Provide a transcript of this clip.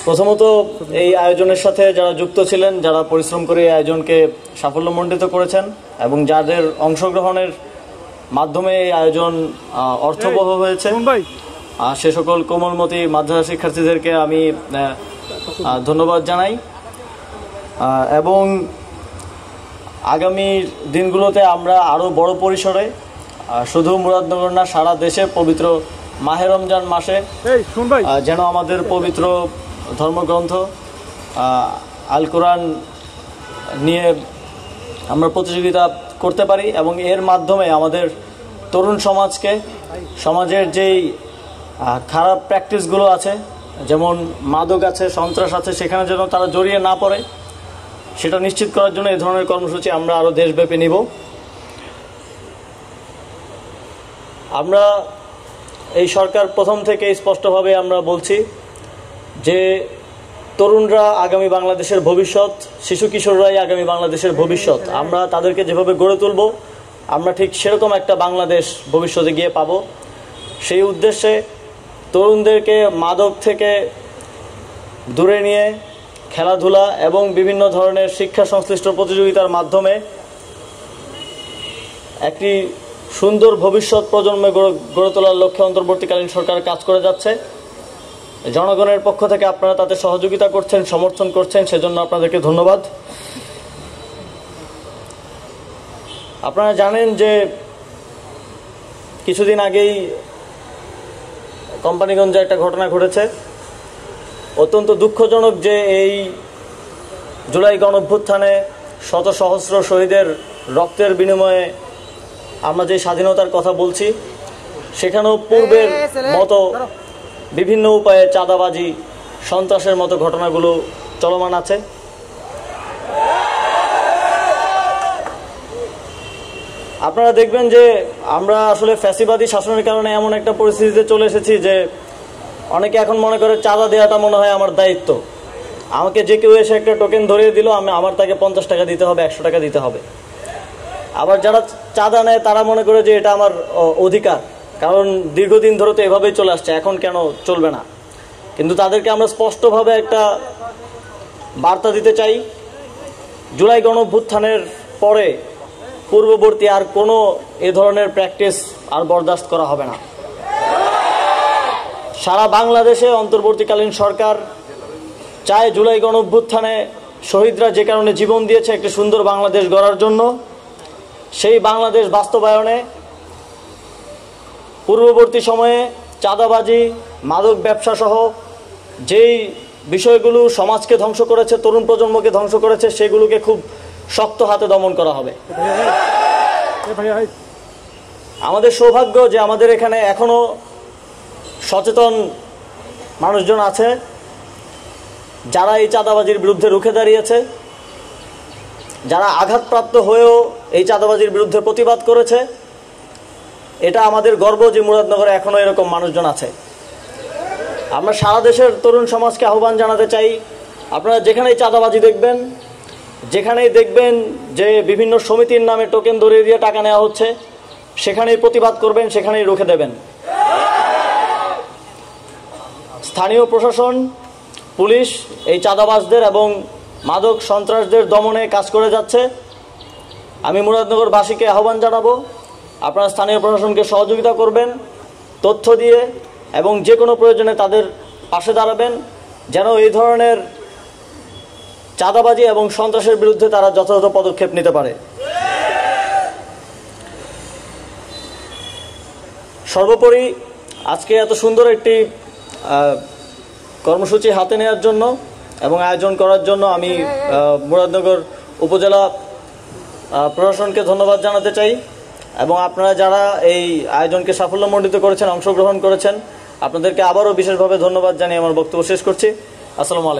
প্রথমত এই আয়োজনের সাথে যারা যুক্ত ছিলেন, যারা পরিশ্রম করে এই আয়োজনকে সাফল্যমণ্ডিত করেছেন এবং যাদের অংশগ্রহণের মাধ্যমে এই আয়োজন অর্থবহ হয়েছে, সে সকল কোমলমতি মাদ্রাসা শিক্ষার্থীদেরকে আমি ধন্যবাদ জানাই। এবং আগামী দিনগুলোতে আমরা আরও বড় পরিসরে শুধু মুরাদনগর না, সারা দেশে পবিত্র মাহে রমজান মাসে যেন আমাদের পবিত্র ধর্মগ্রন্থ আল কোরআন নিয়ে আমরা প্রতিযোগিতা করতে পারি এবং এর মাধ্যমে আমাদের তরুণ সমাজকে, সমাজের যেই খারাপ প্র্যাকটিসগুলো আছে, যেমন মাদক আছে, সন্ত্রাস আছে, সেখানে যেন তারা জড়িয়ে না পড়ে, সেটা নিশ্চিত করার জন্য এই ধরনের কর্মসূচি আমরা আরও দেশব্যাপী নিব। আমরা এই সরকার প্রথম থেকে স্পষ্টভাবে আমরা বলছি যে তরুণরা আগামী বাংলাদেশের ভবিষ্যৎ, শিশু কিশোররাই আগামী বাংলাদেশের ভবিষ্যৎ। আমরা তাদেরকে যেভাবে গড়ে তুলব, আমরা ঠিক সেরকম একটা বাংলাদেশ ভবিষ্যতে গিয়ে পাব। সেই উদ্দেশ্যে তরুণদেরকে মাদক থেকে দূরে নিয়ে খেলাধুলা এবং বিভিন্ন ধরনের শিক্ষা সংশ্লিষ্ট প্রতিযোগিতার মাধ্যমে একটি সুন্দর ভবিষ্যৎ প্রজন্মে গড়ে তোলার লক্ষ্যে অন্তর্বর্তীকালীন সরকার কাজ করে যাচ্ছে। জনগণের পক্ষ থেকে আপনারা তাতে সহযোগিতা করছেন, সমর্থন করছেন, সেজন্য আপনাদেরকে ধন্যবাদ। আপনারা জানেন যে কিছুদিন আগেই কোম্পানিগঞ্জে একটা ঘটনা ঘটেছে। অত্যন্ত দুঃখজনক যে এই জুলাই গণঅভ্যুত্থানে শত সহস্র শহীদের রক্তের বিনিময়ে আমরা যে স্বাধীনতার কথা বলছি, সেখানেও পূর্বের মতো বিভিন্ন উপায়ে চাঁদাবাজি, সন্ত্রাসের মতো ঘটনাগুলো চলমান আছে। আপনারা দেখবেন যে আমরা আসলে ফ্যাসিবাদী শাসনের কারণে এমন একটা পরিস্থিতিতে চলে এসেছি যে অনেকে এখন মনে করে চাঁদা দেওয়াটা মনে হয় আমার দায়িত্ব। আমাকে যে কেউ এসে একটা টোকেন ধরিয়ে দিল, আমার তাকে 50 টাকা দিতে হবে, 100 টাকা দিতে হবে। আবার যারা চাঁদা নেয় তারা মনে করে যে এটা আমার অধিকার, কারণ দীর্ঘদিন ধরে তো এভাবেই চলে আসছে, এখন কেন চলবে না। কিন্তু তাদেরকে আমরা স্পষ্টভাবে একটা বার্তা দিতে চাই, জুলাই গণঅভ্যুত্থানের পরে পূর্ববর্তী আর কোনো এ ধরনের প্র্যাকটিস আর বরদাস্ত করা হবে না। সারা বাংলাদেশে অন্তর্বর্তীকালীন সরকার চায় জুলাই গণঅভ্যুত্থানে শহীদরা যে কারণে জীবন দিয়েছে একটি সুন্দর বাংলাদেশ গড়ার জন্য, সেই বাংলাদেশ বাস্তবায়নে পূর্ববর্তী সময়ে চাঁদাবাজি, মাদক ব্যবসা সহ যেই বিষয়গুলো সমাজকে ধ্বংস করেছে, তরুণ প্রজন্মকে ধ্বংস করেছে, সেগুলোকে খুব শক্ত হাতে দমন করা হবে। আমাদের সৌভাগ্য যে আমাদের এখানে এখনো সচেতন মানুষজন আছে যারা এই চাঁদাবাজির বিরুদ্ধে রুখে দাঁড়িয়েছে, যারা আঘাতপ্রাপ্ত হয়েও এই চাঁদাবাজির বিরুদ্ধে প্রতিবাদ করেছে। এটা আমাদের গর্ব যে মুরাদনগরে এখনো এরকম মানুষজন আছে। আমরা সারা দেশের তরুণ সমাজকে আহ্বান জানাতে চাই, আপনারা যেখানেই চাঁদাবাজি দেখবেন, যেখানেই দেখবেন যে বিভিন্ন সমিতির নামে টোকেন ধরিয়ে দিয়ে টাকা নেওয়া হচ্ছে, সেখানেই প্রতিবাদ করবেন, সেখানেই রুখে দেবেন। স্থানীয় প্রশাসন, পুলিশ এই চাঁদাবাজদের এবং মাদক সন্ত্রাসদের দমনে কাজ করে যাচ্ছে। আমি মুরাদনগরবাসীকে আহ্বান জানাবো, আপনারা স্থানীয় প্রশাসনকে সহযোগিতা করবেন তথ্য দিয়ে, এবং যে কোনো প্রয়োজনে তাদের পাশে দাঁড়াবেন যেন এই ধরনের চাঁদাবাজি এবং সন্ত্রাসের বিরুদ্ধে তারা যথাযথ পদক্ষেপ নিতে পারে। সর্বোপরি আজকে এত সুন্দর একটি কর্মসূচি হাতে নেওয়ার জন্য এবং আয়োজন করার জন্য আমি মুরাদনগর উপজেলা প্রশাসনকে ধন্যবাদ জানাতে চাই, এবং আপনারা যারা এই আয়োজনকে সাফল্যমণ্ডিত করেছেন, অংশগ্রহণ করেছেন, আপনাদেরকে আবারও বিশেষভাবে ধন্যবাদ জানিয়ে আমার বক্তব্য শেষ করছি। আসসালামু আলাইকুম।